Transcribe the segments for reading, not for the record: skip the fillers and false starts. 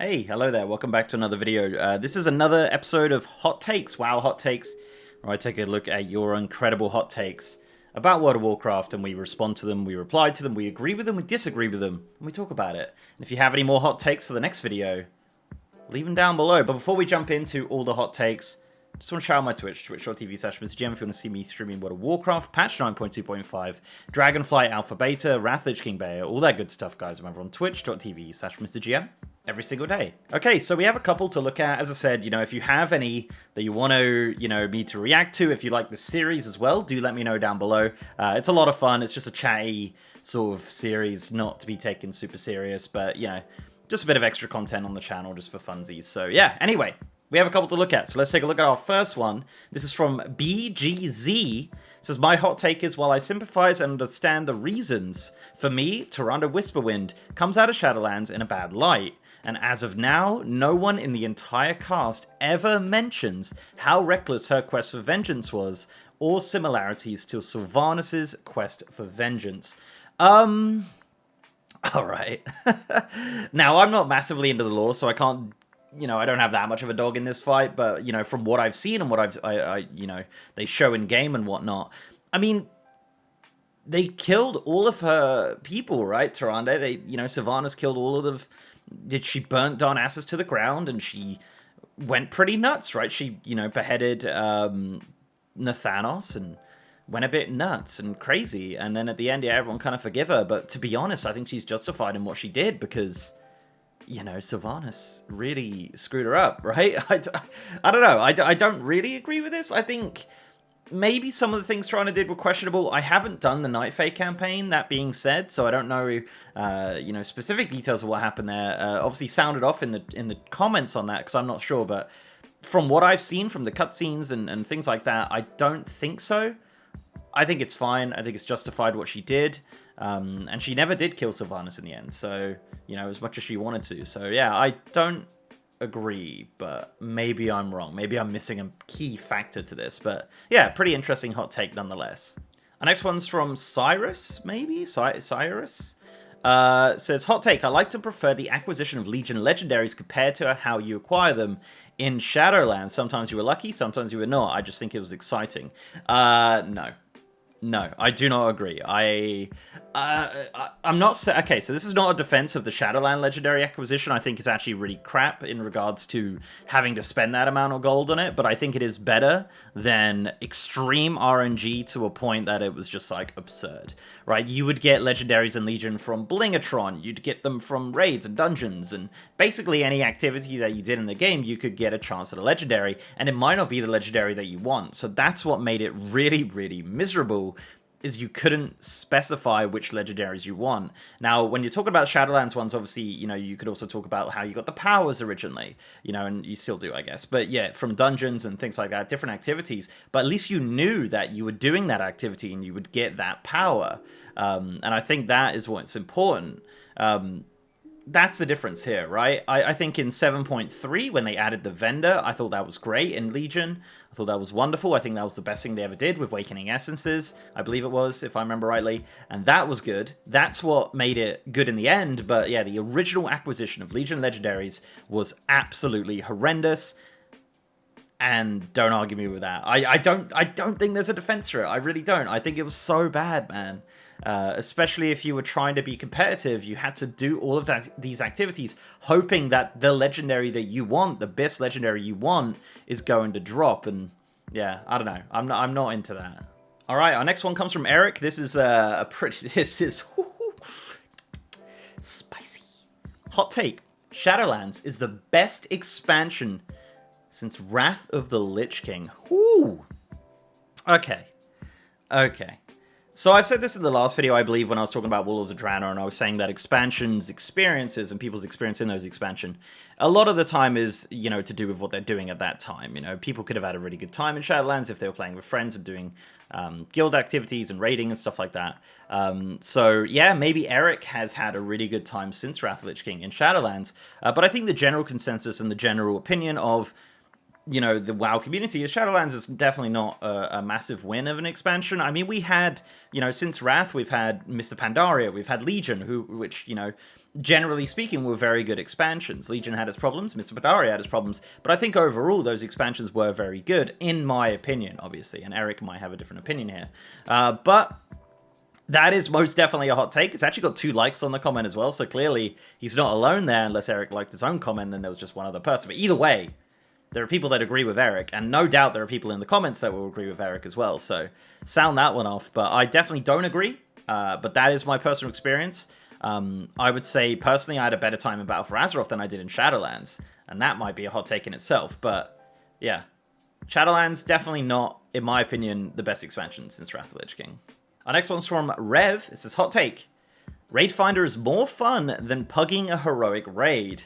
Hey, hello there. Welcome back to another video. This is another episode of Hot Takes. Wow, Hot Takes, where I take a look at your incredible hot takes about World of Warcraft, and we respond to them, we reply to them, we agree with them, we disagree with them, and we talk about it. And if you have any more hot takes for the next video, leave them down below. But before we jump into all the hot takes, just want to shout out my Twitch, twitch.tv/MrGM if you want to see me streaming World of Warcraft, patch 9.2.5, Dragonflight Alpha Beta, Wrath Lich King Bear, all that good stuff, guys. I'm over on twitch.tv/MrGM every single day. Okay, so we have a couple to look at. As I said, if you have any that you want to, me to react to, if you like the series as well, do let me know down below. It's a lot of fun. It's just a chatty sort of series, not to be taken super serious, but, just a bit of extra content on the channel just for funsies. So, yeah, anyway, we have a couple to look at. So let's take a look at our first one. This is from BGZ. It says, my hot take is, while I sympathize and understand the reasons, for me, Tyrande Whisperwind comes out of Shadowlands in a bad light. And as of now, no one in the entire cast ever mentions how reckless her quest for vengeance was, or similarities to Sylvanas' quest for vengeance. Alright. Now, I'm not massively into the lore, so I can't, I don't have that much of a dog in this fight, but, from what I've seen and what they show in game and whatnot, I mean, they killed all of her people, right, Tyrande? Sylvanas killed all of the... She burnt Darnassus to the ground, and she went pretty nuts, right? She, beheaded Nathanos and went a bit nuts and crazy. And then at the end, yeah, everyone kind of forgive her. But to be honest, I think she's justified in what she did because, Sylvanas really screwed her up, right? I don't know. I don't really agree with this. I think... maybe some of the things Tyrande did were questionable. I haven't done the Night Fae campaign, that being said, so I don't know, specific details of what happened there. Obviously, sounded off in the comments on that, because I'm not sure, but from what I've seen from the cutscenes and things like that, I don't think so. I think it's fine. I think it's justified what she did, and she never did kill Sylvanas in the end, so, as much as she wanted to. So, yeah, I don't agree, but maybe I'm wrong. Maybe I'm missing a key factor to this, but yeah, pretty interesting hot take nonetheless. Our next one's from Cyrus, maybe? Cyrus? Says, hot take, I like to prefer the acquisition of Legion legendaries compared to how you acquire them in Shadowlands. Sometimes you were lucky, sometimes you were not. I just think it was exciting. No. No, I do not agree. I'm not... okay, so this is not a defense of the Shadowland legendary acquisition. I think it's actually really crap in regards to having to spend that amount of gold on it, but I think it is better than extreme RNG to a point that it was just, like, absurd, right? You would get legendaries in Legion from Blingatron, you'd get them from raids and dungeons, and basically any activity that you did in the game, you could get a chance at a legendary, and it might not be the legendary that you want. So that's what made it really, really miserable, is you couldn't specify which legendaries you want. Now, when you're talking about Shadowlands ones, obviously, you could also talk about how you got the powers originally, and you still do, I guess. But yeah, from dungeons and things like that, different activities. But at least you knew that you were doing that activity and you would get that power. And I think that is what's important. That's the difference here, right? I think in 7.3, when they added the vendor, I thought that was great. In Legion, I thought that was wonderful. I think that was the best thing they ever did with Awakening Essences, I believe it was, if I remember rightly. And that was good. That's what made it good in the end. But yeah, the original acquisition of Legion Legendaries was absolutely horrendous. And don't argue me with that. I don't think there's a defense for it. I really don't. I think it was so bad, man. Especially if you were trying to be competitive, you had to do all of these activities, hoping that the legendary that you want, the best legendary you want, is going to drop. And yeah, I don't know. I'm not into that. All right, our next one comes from Eric. This is this is spicy. Hot take: Shadowlands is the best expansion since Wrath of the Lich King. Whoo. Okay. So I've said this in the last video, I believe, when I was talking about Warlords of Draenor, and I was saying that expansions, experiences, and people's experience in those expansion, a lot of the time is, to do with what they're doing at that time. People could have had a really good time in Shadowlands if they were playing with friends and doing guild activities and raiding and stuff like that. So yeah, maybe Eric has had a really good time since Wrath of the Lich King in Shadowlands, but I think the general consensus and the general opinion of you know, the WoW community is Shadowlands is definitely not a massive win of an expansion. I mean, we had, you know, since Wrath, we've had Mr. Pandaria, we've had Legion, which, you know, generally speaking, were very good expansions. Legion had its problems, Mr. Pandaria had its problems, but I think overall those expansions were very good, in my opinion, obviously, and Eric might have a different opinion here. But that is most definitely a hot take. It's actually got 2 likes on the comment as well, so clearly he's not alone there, unless Eric liked his own comment and there was just one other person. But either way, there are people that agree with Eric, and no doubt there are people in the comments that will agree with Eric as well, so sound that one off. But I definitely don't agree, but that is my personal experience. I would say, personally, I had a better time in Battle for Azeroth than I did in Shadowlands, and that might be a hot take in itself, but yeah. Shadowlands, definitely not, in my opinion, the best expansion since Wrath of the Lich King. Our next one's from Rev. It says, hot take. Raid Finder is more fun than pugging a heroic raid.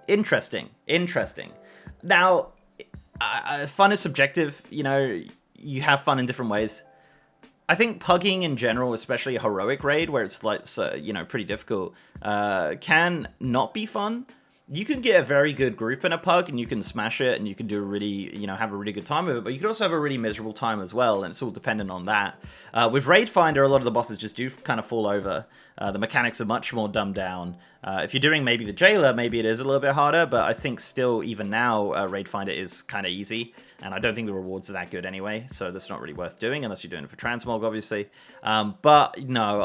Interesting. Now, fun is subjective. You know, you have fun in different ways. I think pugging in general, especially a heroic raid where it's like, you know, pretty difficult, can not be fun. You can get a very good group in a pug and you can smash it and you can do a really, you know, have a really good time with it, but you can also have a really miserable time as well, and it's all dependent on that. With Raid Finder, a lot of the bosses just do kind of fall over. The mechanics are much more dumbed down. If you're doing maybe the Jailer, maybe it is a little bit harder, but I think still, even now, Raid Finder is kind of easy, and I don't think the rewards are that good anyway, so that's not really worth doing unless you're doing it for transmog, obviously. But no,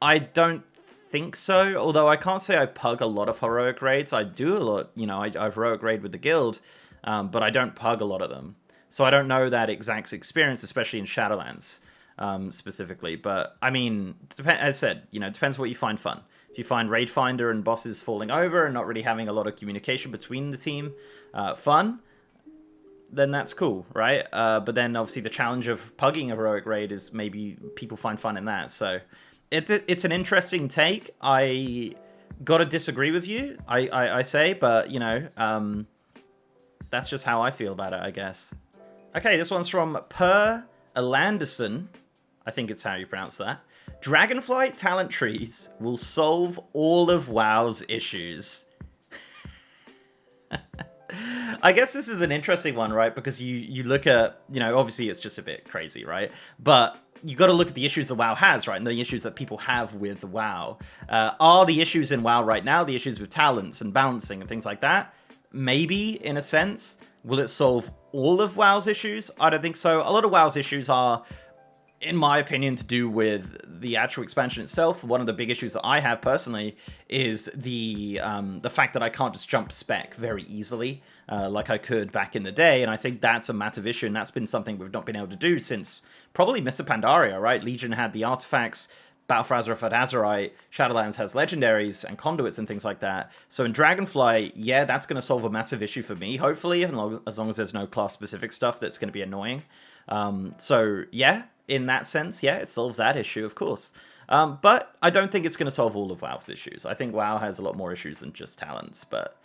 I don't think so, although I can't say I pug a lot of heroic raids. I do a lot, you know, I heroic raid with the guild, but I don't pug a lot of them. So I don't know that exact experience, especially in Shadowlands specifically. But I mean, as I said, you know, it depends what you find fun. If you find Raid Finder and bosses falling over and not really having a lot of communication between the team fun, then that's cool, right? But then obviously the challenge of pugging a heroic raid is maybe people find fun in that. So it's an interesting take. I gotta disagree with you, I say, but, you know, that's just how I feel about it, I guess. Okay, this one's from Perelandison. I think it's how you pronounce that. Dragonflight talent trees will solve all of WoW's issues. I guess this is an interesting one, right? Because you look at, you know, obviously it's just a bit crazy, right? But you got to look at the issues that WoW has, right? And the issues that people have with WoW. Are the issues in WoW right now the issues with talents and balancing and things like that? Maybe, in a sense. Will it solve all of WoW's issues? I don't think so. A lot of WoW's issues are, in my opinion, to do with the actual expansion itself. One of the big issues that I have personally is the fact that I can't just jump spec very easily like I could back in the day, and I think that's a massive issue, and that's been something we've not been able to do since probably Mr. Pandaria, right? Legion had the artifacts, Battle for Azeroth had Azerite, Shadowlands has legendaries and conduits and things like that. So in Dragonflight, yeah, that's going to solve a massive issue for me, hopefully, as long as there's no class-specific stuff that's going to be annoying. So yeah, in that sense, yeah, it solves that issue, of course. But I don't think it's going to solve all of WoW's issues. I think WoW has a lot more issues than just talents, but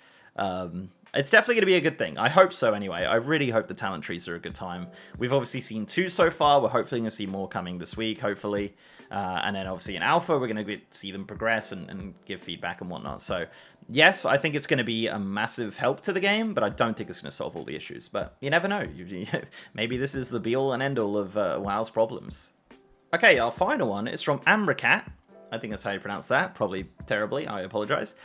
it's definitely going to be a good thing. I hope so anyway. I really hope the talent trees are a good time. We've obviously seen 2 so far. We're hopefully going to see more coming this week, hopefully. And then obviously in Alpha, we're going to see them progress and give feedback and whatnot. So yes, I think it's going to be a massive help to the game, but I don't think it's going to solve all the issues. But you never know. Maybe this is the be-all and end-all of WoW's problems. Okay, our final one is from Amracat. I think that's how you pronounce that. Probably terribly. I apologize.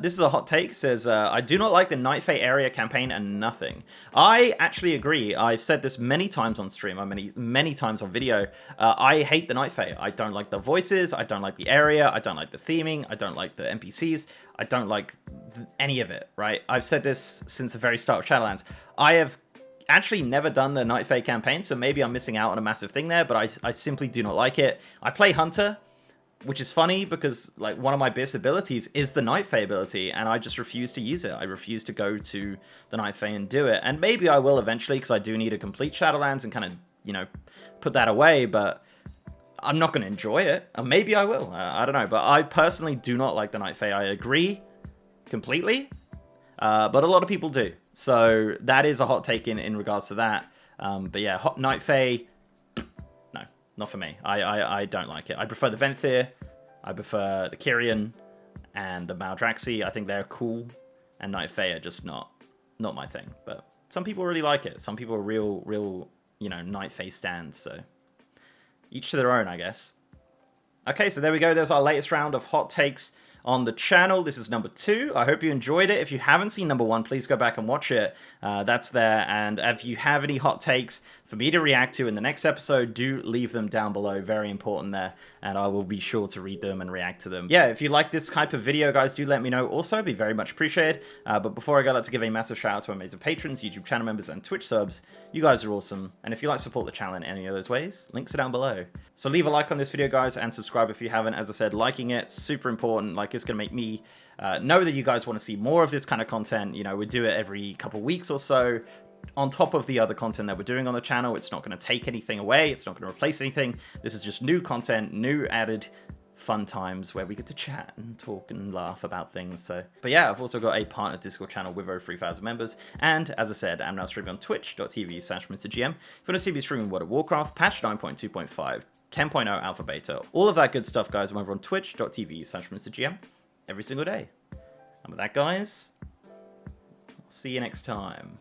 This is a hot take. It says, I do not like the Night Fae area campaign and nothing. I actually agree. I've said this many times on stream, many times on video. I hate the Night Fae. I don't like the voices. I don't like the area. I don't like the theming. I don't like the NPCs. I don't like any of it, right? I've said this since the very start of Shadowlands. I have actually never done the Night Fae campaign, so maybe I'm missing out on a massive thing there, but I simply do not like it. I play Hunter, which is funny because like one of my best abilities is the Night Fae ability, and I just refuse to use it. I refuse to go to the Night Fae and do it. And maybe I will eventually, because I do need to complete Shadowlands and kind of, you know, put that away, but I'm not going to enjoy it. Or maybe I will. I don't know. But I personally do not like the Night Fae. I agree completely, but a lot of people do. So that is a hot take in regards to that. But yeah, Night Fae, not for me. I don't like it. I prefer the Venthyr, I prefer the Kyrian, and the Maldraxi. I think they're cool. and Night Fae are just not my thing. But some people really like it. Some people are real, you know, Night Fae stands. So each to their own, I guess. Okay, so there we go. There's our latest round of hot takes on the channel. This is number 2. I hope you enjoyed it. If you haven't seen number 1, please go back and watch it. That's there. And if you have any hot takes for me to react to in the next episode, do leave them down below. Very important there. And I will be sure to read them and react to them. Yeah, if you like this type of video, guys, do let me know. Also, it'd be very much appreciated. But before I go, I'd like to give a massive shout out to our amazing patrons, YouTube channel members, and Twitch subs. You guys are awesome. And if you like to support the channel in any of those ways, links are down below. So leave a like on this video, guys, and subscribe if you haven't. As I said, liking it, super important. Like, it's going to make me know that you guys want to see more of this kind of content. You know, we do it every couple weeks or so. On top of the other content that we're doing on the channel, it's not going to take anything away. It's not going to replace anything. This is just new content, new added fun times where we get to chat and talk and laugh about things. So, but yeah, I've also got a partner Discord channel with over 3,000 members. And as I said, I'm now streaming on twitch.tv/MrGM. If you want to see me streaming World of Warcraft, patch 9.2.5, 10.0 alpha beta, all of that good stuff, guys, I'm over on twitch.tv/MrGM every single day. And with that, guys, I'll see you next time.